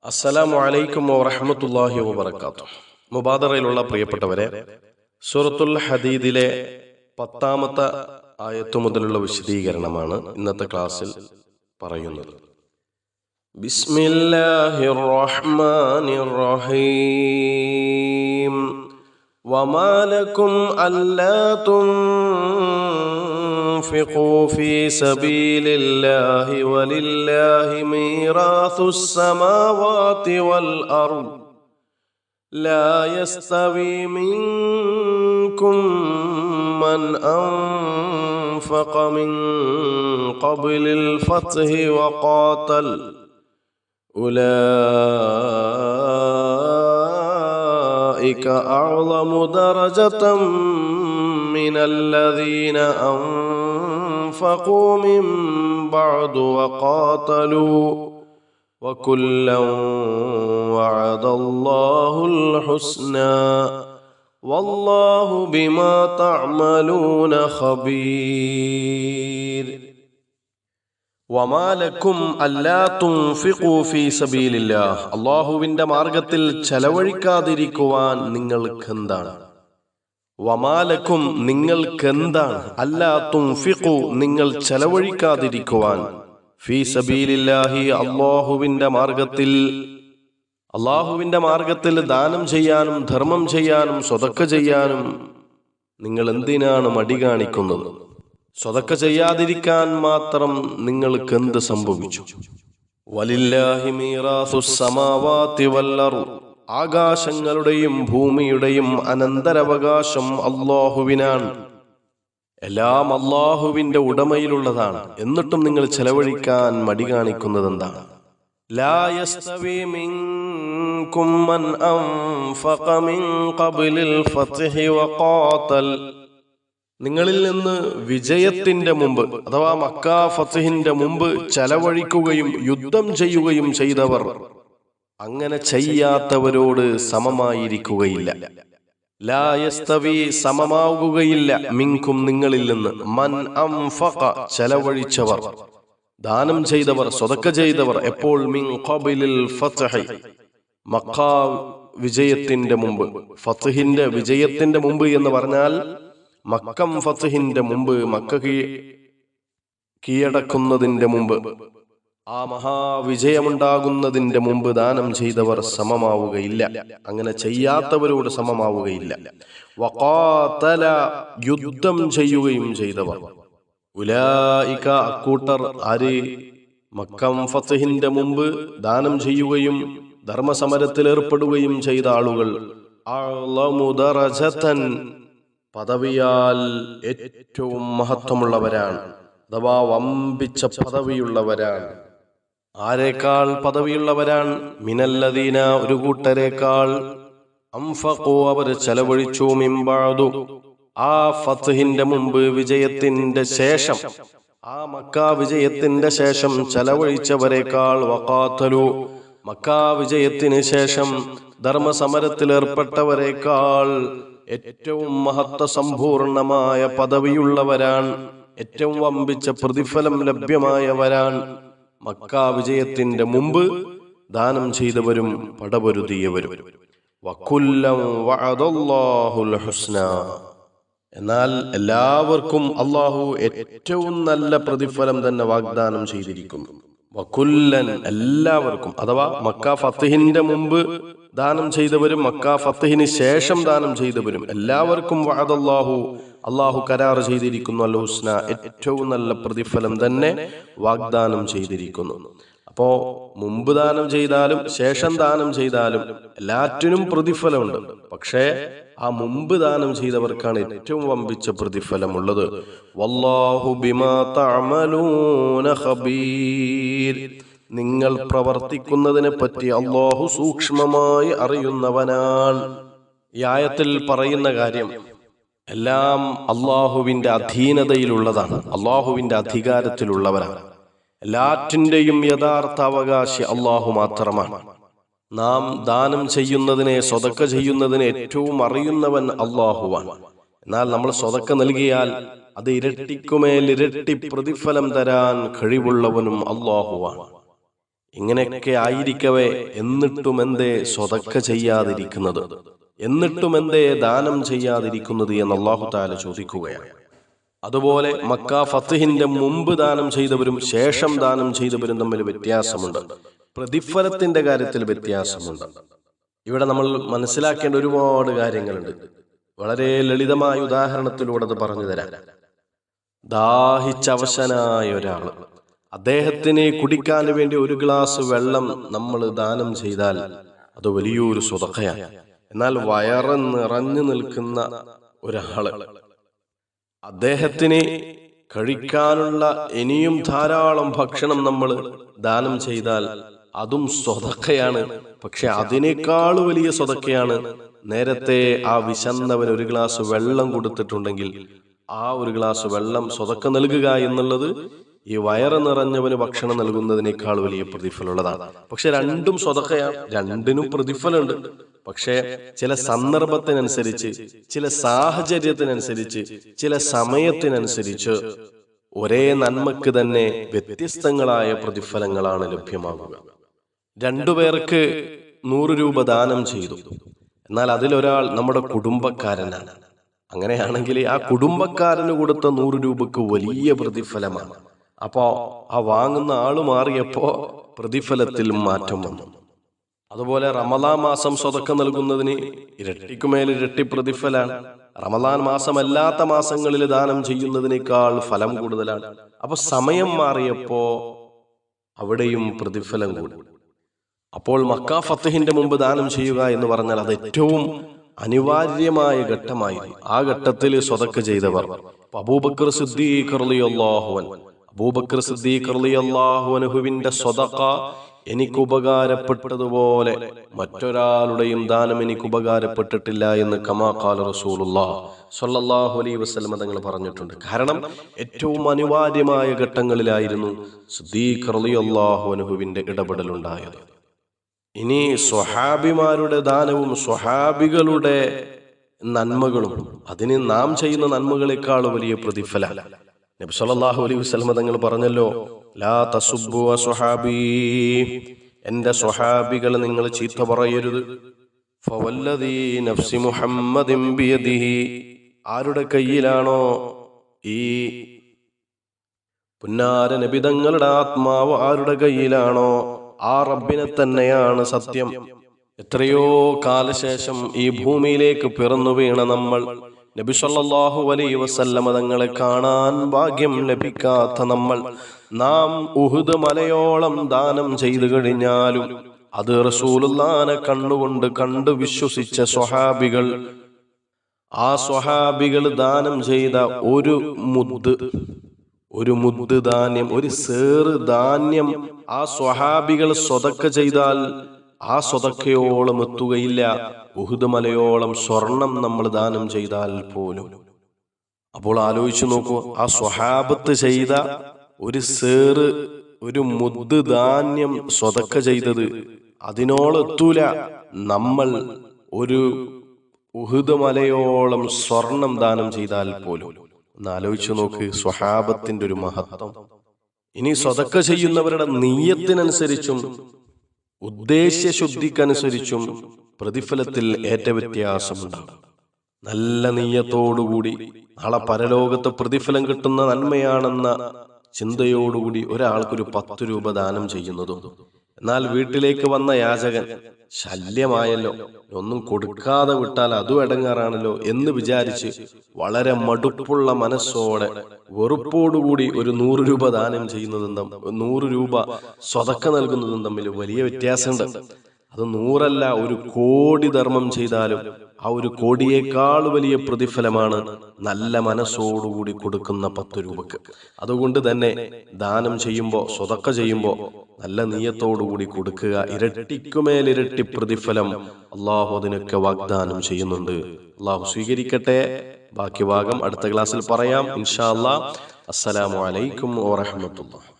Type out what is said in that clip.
അസ്സലാമു അലൈക്കും വറഹ്മത്തുള്ളാഹി വബറകാതുഹു. മുബാദറയിലുള്ള പ്രിയപ്പെട്ടവരെ, സൂറത്തുൽ ഹദീദിലെ 10-ാമത്തെ ആയത്ത് മുതലുള്ള വിശദീകരണമാണ് ഇന്നത്തെ ക്ലാസ്സിൽ പറയുന്നത്. ബിസ്മില്ലാഹിർ റഹ്മാനിർ റഹീം. വമാ ലക്കും അല്ലാ تنفقوا في سبيل الله ولله ميراث السماوات والأرض لا يستوي منكم من أنفق من قبل الفتح وقاتل أولئك أعظم درجة من الذين أنفقوا من بعد وقاتلوا وكلا وعد الله الحسنى والله بما تعملون خبير. وما لكم ألا تنفقوا في سبيل الله. അല്ലാഹുവിന്റെ മാർഗ്ഗത്തിൽ ചെലവഴിക്കാതിരിക്കുവാൻ നിങ്ങൾക്കെന്താണ്? വമാലക്കും നിങ്ങൾക്കെന്താണ്? അല്ലാ തുൻഫിഖു നിങ്ങൾ ചെലവഴിക്കാതിരിക്കുവാൻ ഫീ സബീലില്ലാഹി അല്ലാഹുവിന്റെ മാർഗ്ഗത്തിൽ ദാനം ചെയ്യാനും ധർമ്മം ചെയ്യാനും സ്വതക്ക ചെയ്യാനും നിങ്ങൾ എന്തിനാണ് മടി കാണിക്കുന്നത്? സ്വതക്ക ചെയ്യാതിരിക്കാൻ മാത്രം നിങ്ങൾക്ക് എന്ത് സംഭവിച്ചു? വലില്ലാഹി മീറാസുസ് സമാവാതി വൽ അർദ്. ആകാശങ്ങളുടെയും ഭൂമിയുടെയും അനന്തരാവകാശം അല്ലാഹുവിനാണ്. എല്ലാം അല്ലാഹുവിന്റെ ഉടമയിലുള്ളതാണ്. എന്നിട്ടും നിങ്ങൾ ചെലവഴിക്കാൻ മടി കാണിക്കുന്നത് എന്താണ്? ലാ യസ്തവി മിൻകും മൻ അൻഫഖ മിൻ ഖബ്ലിൽ ഫത്ഹി വഖാതൽ. നിങ്ങളിൽ നിന്ന് വിജയത്തിന്റെ മുമ്പ് അഥവാ മക്കാ ഫത്ഹിന്റെ മുമ്പ് ചെലവഴിക്കുകയും യുദ്ധം ചെയ്യുകയും ചെയ്തവർ അങ്ങനെ ചെയ്യാത്തവരോട് സമമായിരിക്കുകയില്ല. ലാ യസ്തവി സമമാവുകയില്ല മിൻകും നിങ്ങളിൽ നിന്ന് മൻ അൻഫഖ ചെലവഴിച്ചവർ, ദാനം ചെയ്തവർ, സ്വതക്ക ചെയ്തവർ. എപ്പോൾ? മിൻ ഖബ്ലിൽ ഫത്ഹി മക്കാ വിജയത്തിന്റെ മുമ്പ്. ഫത്ഹിന്റെ വിജയത്തിന്റെ മുമ്പ് എന്ന് പറഞ്ഞാൽ മക്കം ഫത്ഹിന്റെ മുമ്പ്, മക്ക കീഴടക്കുന്നതിന്റെ മുമ്പ്, ആ മഹാവിജയമുണ്ടാകുന്നതിന്റെ മുമ്പ് ദാനം ചെയ്തവർ സമമാവുകയില്ല. അങ്ങനെ ചെയ്യാത്തവരോട് സമമാവുകയില്ല. വഖാതല യുദ്ധം ചെയ്യുകയും ചെയ്തവർ. ഉലൈക അക്കൂട്ടർ ആര്? മക്കം ഫത്ഹിന്റെ മുമ്പ് ദാനം ചെയ്യുകയും ധർമ്മസമരത്തിൽ ഏർപ്പെടുകയും ചെയ്ത ആളുകൾ. അഅ്ളമു ദറജതൻ പദവിയാൽ ഏറ്റവും മഹത്വമുള്ളവരാണ്, അഥവാ വമ്പിച്ച പദവിയുള്ളവരാണ്. ആരേക്കാൾ പദവിയുള്ളവരാണ്? മിനല്ലദീന ഒരു കൂട്ടരേക്കാൾ അൻഫഖു അവർ ചെലവഴിച്ചു മിൻ ബഅദു ആ ഫത്ഹിന്റെ മുമ്പ് വിജയത്തിന്റെ ശേഷം, ആ മക്കാ വിജയത്തിന്റെ ശേഷം ചെലവഴിച്ചവരേക്കാൾ. വഖാതലു മക്കാ വിജയത്തിന് ശേഷം ധർമ്മസമരത്തിൽ ഏർപ്പെട്ടവരേക്കാൾ ഏറ്റവും മഹത്വ സമ്പൂർണമായ പദവിയുള്ളവരാണ്, ഏറ്റവും വമ്പിച്ച പ്രതിഫലം ലഭ്യമായവരാണ് മക്കാ വിജയത്തിന്റെ മുമ്പ് ദാനം ചെയ്തവരും പടപൊരുതിയവരും. വകുല്ലം വഅദല്ലാഹുൽ ഹുസ്ന. എന്നാൽ എല്ലാവർക്കും അല്ലാഹു ഏറ്റവും നല്ല പ്രതിഫലം തന്നെ വാഗ്ദാനം ചെയ്തിരിക്കുന്നു. വകുല്ലൻ എല്ലാവർക്കും, അഥവാ മക്കാ ഫത്ഹിന്റെ മുമ്പ് ദാനം ചെയ്തവരും മക്കാ ഫത്ഹിന് ശേഷം ദാനം ചെയ്തവരും എല്ലാവർക്കും അല്ലാഹു കരാർ ചെയ്തിരിക്കുന്നു. അൽ ഹുസ്ന ഏറ്റവും നല്ല പ്രതിഫലം തന്നെ വാഗ്ദാനം ചെയ്തിരിക്കുന്നു. അപ്പോ മുമ്പ് ദാനം ചെയ്താലും ശേഷം ദാനം ചെയ്താലും എല്ലാറ്റിനും പ്രതിഫലമുണ്ട്. പക്ഷേ ആ മുമ്പ് ദാനം ചെയ്തവർക്കാണ് ഏറ്റവും വമ്പിച്ച പ്രതിഫലമുള്ളത്. വല്ലാഹു ബിമാ തഅമലൂന ഖബീർ. നിങ്ങൾ പ്രവർത്തിക്കുന്നതിനെ പറ്റി അല്ലാഹു സൂക്ഷ്മമായി അറിയുന്നവനാണ്. ഈ ആയത്തിൽ പറയുന്ന കാര്യം എല്ലാം അല്ലാഹുവിന്റെ അധീനതയിലുള്ളതാണ്, അല്ലാഹുവിന്റെ അധികാരത്തിലുള്ളവരാണ്. എല്ലാറ്റിന്റെയും യഥാർത്ഥ അവകാശി അല്ലാഹു മാത്രമാണ്. നാം ദാനം ചെയ്യുന്നതിനെ, സ്വതക്ക ചെയ്യുന്നതിനെ ഏറ്റവും അറിയുന്നവൻ അല്ലാഹുവാണ്. എന്നാൽ നമ്മൾ സ്വതക്ക നൽകിയാൽ അത് ഇരട്ടിക്കുമേൽ ഇരട്ടി പ്രതിഫലം തരാൻ കഴിവുള്ളവനും അല്ലാഹുവാണ്. ഇങ്ങനെയൊക്കെ ആയിരിക്കവേ എന്നിട്ടും എന്തേ സ്വതക്ക ചെയ്യാതിരിക്കുന്നത്, എന്നിട്ടും എന്തേ ദാനം ചെയ്യാതിരിക്കുന്നത് എന്ന് അല്ലാഹു തആല ചോദിക്കുകയാണ്. അതുപോലെ മക്ക ഫത്ഹിന്റെ മുമ്പ് ദാനം ചെയ്തവരും ശേഷം ദാനം ചെയ്തവരും തമ്മിൽ വ്യത്യാസമുണ്ട്. പ്രതിഫലത്തിന്റെ കാര്യത്തിൽ വ്യത്യാസമുണ്ട്. ഇവിടെ നമ്മൾ മനസ്സിലാക്കേണ്ട ഒരുപാട് കാര്യങ്ങളുണ്ട്. വളരെ ലളിതമായ ഉദാഹരണത്തിലൂടെ അത് പറഞ്ഞു തരാം. ദാഹിച്ചവശനായ ഒരാൾ, അദ്ദേഹത്തിന് കുടിക്കാൻ വേണ്ടി ഒരു ഗ്ലാസ് വെള്ളം നമ്മൾ ദാനം ചെയ്താൽ അത് വലിയൊരു സ്വതക്കയാണ്. എന്നാൽ വയറ് നിറഞ്ഞു നിൽക്കുന്ന ഒരാള്, അദ്ദേഹത്തിന് കഴിക്കാനുള്ള ഇനിയും ധാരാളം ഭക്ഷണം നമ്മൾ ദാനം ചെയ്താൽ അതും സ്വതക്കയാണ്. പക്ഷെ അതിനേക്കാൾ വലിയ സ്വതക്കയാണ് നേരത്തെ ആ വിശന്നവൻ ഒരു ഗ്ലാസ് വെള്ളം കൊടുത്തിട്ടുണ്ടെങ്കിൽ ആ ഒരു ഗ്ലാസ് വെള്ളം സ്വതക്ക നൽകുക എന്നുള്ളത് ഈ വയറ് നിറഞ്ഞവന് ഭക്ഷണം നൽകുന്നതിനേക്കാൾ വലിയ പ്രതിഫലമുള്ളതാണ്. പക്ഷെ രണ്ടും സ്വതക്കയാണ്, രണ്ടിനും പ്രതിഫലമുണ്ട്. പക്ഷേ ചില സന്ദർഭത്തിനനുസരിച്ച്, ചില സാഹചര്യത്തിനനുസരിച്ച്, ചില സമയത്തിനനുസരിച്ച് ഒരേ നന്മക്ക് തന്നെ വ്യത്യസ്തങ്ങളായ പ്രതിഫലങ്ങളാണ് ലഭ്യമാകുക. രണ്ടുപേർക്ക് 100 രൂപ ദാനം ചെയ്തു, എന്നാൽ അതിലൊരാൾ നമ്മുടെ കുടുംബക്കാരനാണ്. അങ്ങനെയാണെങ്കിൽ ആ കുടുംബക്കാരന് കൊടുത്ത 100 രൂപക്ക് വലിയ പ്രതിഫലമാണ്. അപ്പോ ആ വാങ്ങുന്ന ആള് മാറിയപ്പോ പ്രതിഫലത്തിൽ മാറ്റം വന്നു. അതുപോലെ റമദാൻ മാസം സ്വതക്ക നൽകുന്നതിന് ഇരട്ടിക്കുമേൽ ഇരട്ടി പ്രതിഫലാണ്. റമദാൻ മാസമല്ലാത്ത മാസങ്ങളിൽ ദാനം ചെയ്യുന്നതിനേക്കാൾ ഫലം കൂടുതലാണ്. അപ്പൊ സമയം മാറിയപ്പോ അവിടെയും പ്രതിഫലം കൂടി. അപ്പോൾ മക്ക ഫത്ഹിന്റെ മുമ്പ് ദാനം ചെയ്യുക എന്ന് പറഞ്ഞാൽ അത് ഏറ്റവും അനിവാര്യമായ ഘട്ടമായിരുന്നു. ആ ഘട്ടത്തിൽ സ്വതക്ക ചെയ്തവർ അബൂബക്കർ സിദ്ദീഖ് റളിയല്ലാഹു അൻഹു, അബൂബക്കർ സിദ്ദീഖ് റളിയല്ലാഹു അൻഹുവിന്റെ സ്വതക്ക എനിക്ക് ഉപകാരപ്പെട്ടതുപോലെ മറ്റൊരാളുടെയും ദാനം എനിക്ക് ഉപകാരപ്പെട്ടിട്ടില്ല എന്ന് കമാ ഖാല റസൂലുള്ളാഹി സ്വല്ലല്ലാഹു അലൈഹി വസല്ലം തങ്ങൾ പറഞ്ഞിട്ടുണ്ട്. കാരണം ഏറ്റവും അനിവാര്യമായ ഘട്ടങ്ങളിലായിരുന്നു സിദ്ദീഖ് റളിയല്ലാഹു അൻഹുവിന്റെ ഇടപെടലുണ്ടായത്. ഇനി സ്വഹാബിമാരുടെ ദാനവും സ്വഹാബികളുടെ നന്മകളും അതിന് നാം ചെയ്യുന്ന നന്മകളെക്കാൾ വലിയ പ്രതിഫലം. നബി സല്ലല്ലാഹു അലൈഹി വസല്ലം തങ്ങൾ പറഞ്ഞല്ലോ, ലാ തസുബ്ബു സ്വഹാബി, എന്റെ സ്വഹാബികളെ നിങ്ങൾ ചീത്ത പറയരുത്. ഫവല്ലദീ നഫ്സി മുഹമ്മദിൻ ബിയദിഹി, ആരുടെ കയ്യിലാണോ ഈ പുന്നാര നബി തങ്ങളുടെ ആത്മാവ് ആരുടെ കയ്യിലാണോ ആ റബ്ബിനെ തന്നെയാണ് സത്യം. എത്രയോ കാലശേഷം ഈ ഭൂമിയിലേക്ക് പിറന്നു വീണ നമ്മൾ, നബി സല്ലല്ലാഹു അലൈഹി വസല്ലമ തങ്ങളെ കാണാൻ ഭാഗ്യം ലഭിക്കാത്ത നമ്മൾ, നാം ഉഹുദ് മലയോളം ദാനം ചെയ്തു കഴിഞ്ഞാലും അത് റസൂലുള്ളാഹിനെ കണ്ണുകൊണ്ട് കണ്ടു വിശ്വസിച്ച സ്വഹാബികൾ, ആ സ്വഹാബികൾ ദാനം ചെയ്ത ഒരു മുദ്ദ് ധാന്യം, ഒരു സേറ് ധാന്യം ആ സ്വഹാബികൾ സ്വതക്ക ചെയ്താൽ ആ സ്വതക്കയോളം എത്തുകയില്ല ഉഹുദ് മലയോളം സ്വർണം നമ്മൾ ദാനം ചെയ്താൽ പോലും. അപ്പോൾ ആലോചിച്ചു നോക്കൂ, ആ സ്വഹാബത്ത് ചെയ്ത ഒരു സേറ്, ഒരു മുദ്ദ് ധാന്യം സ്വതക്ക ചെയ്തത് അതിനോളെത്തൂല നമ്മൾ ഒരു ഉഹുദ് മലയോളം സ്വർണം ദാനം ചെയ്താൽ പോലും. ഒന്ന് ആലോചിച്ചു നോക്ക് സ്വഹാബത്തിന്റെ ഒരു മഹത്വം. ഇനി സ്വതക്ക ചെയ്യുന്നവരുടെ നിയ്യത്തിനനുസരിച്ചും ഉദ്ദേശ്യശുദ്ധിക്കനുസരിച്ചും പ്രതിഫലത്തിൽ ഏറ്റ വ്യത്യാസമുണ്ടാകും. നല്ല നിയ്യത്തോടുകൂടി നാളെ പരലോകത്ത് പ്രതിഫലം കിട്ടുന്ന നന്മയാണെന്ന ചിന്തയോടുകൂടി ഒരാൾക്കൊരു 10 രൂപ ദാനം ചെയ്യുന്നതും, എന്നാൽ വീട്ടിലേക്ക് വന്ന യാചകൻ ശല്യമായല്ലോ, ഒന്നും കൊടുക്കാതെ വിട്ടാൽ അതും ഇടങ്ങാറാണല്ലോ എന്ന് വിചാരിച്ച് വളരെ മടുപ്പുള്ള മനസ്സോടെ വെറുപ്പോടുകൂടി ഒരു 100 രൂപ ദാനം ചെയ്യുന്നതും 100 രൂപ സ്വതക്ക നൽകുന്നതും തമ്മിൽ വലിയ വ്യത്യാസമുണ്ട്. അത് 100 അല്ല, 1 കോടി ധർമ്മം ചെയ്താലും ആ 1 കോടിയേക്കാൾ വലിയ പ്രതിഫലമാണ് നല്ല മനസ്സോടുകൂടി കൊടുക്കുന്ന 10 രൂപക്ക്. അതുകൊണ്ട് തന്നെ ദാനം ചെയ്യുമ്പോൾ, സ്വതക്ക ചെയ്യുമ്പോൾ നല്ല നിയ്യത്തോടുകൂടി കൊടുക്കുക. ഇരട്ടിക്കുമേലിരട്ടി പ്രതിഫലം അള്ളാഹു അതിനൊക്കെ വാഗ്ദാനം ചെയ്യുന്നുണ്ട്. അള്ളാഹു സ്വീകരിക്കട്ടെ. ബാക്കി ഭാഗം അടുത്ത ക്ലാസ്സിൽ പറയാം ഇൻഷാ അല്ലാഹ്. അസ്സലാമു അലൈക്കും വറഹ്മത്തുള്ളാഹി.